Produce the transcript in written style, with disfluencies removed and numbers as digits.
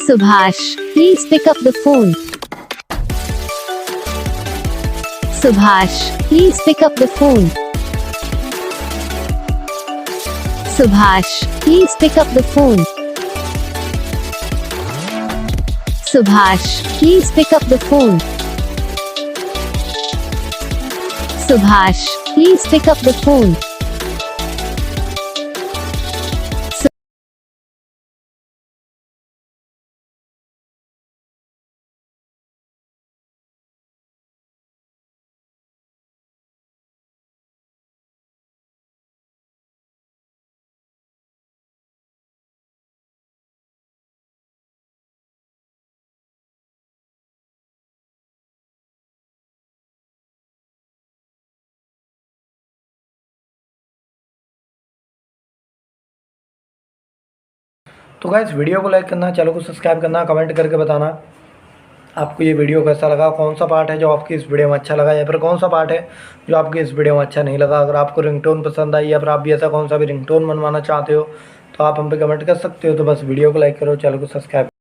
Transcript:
Subhash, please pick up the phone. Subhash, please pick up the phone. Subhash, please pick up the phone. Subhash, please pick up the phone. Subhash, please pick up the phone. तो guys video को like करना, channel को subscribe करना, comment करके बताना आपको ये video कैसा लगा, कौन सा पार्ट है जो आपकी इस वीडियो में अच्छा लगा या फिर कौन सा पार्ट है जो आपकी इस वीडियो में अच्छा नहीं लगा। अगर आपको रिंगटोन पसंद आई या फिर आप भी ऐसा कौन सा भी रिंगटोन बनवाना चाहते हो तो आप हम पे कमेंट कर सकते हो। तो बस वीडियो को लाइक करो, चैनल को सब्सक्राइब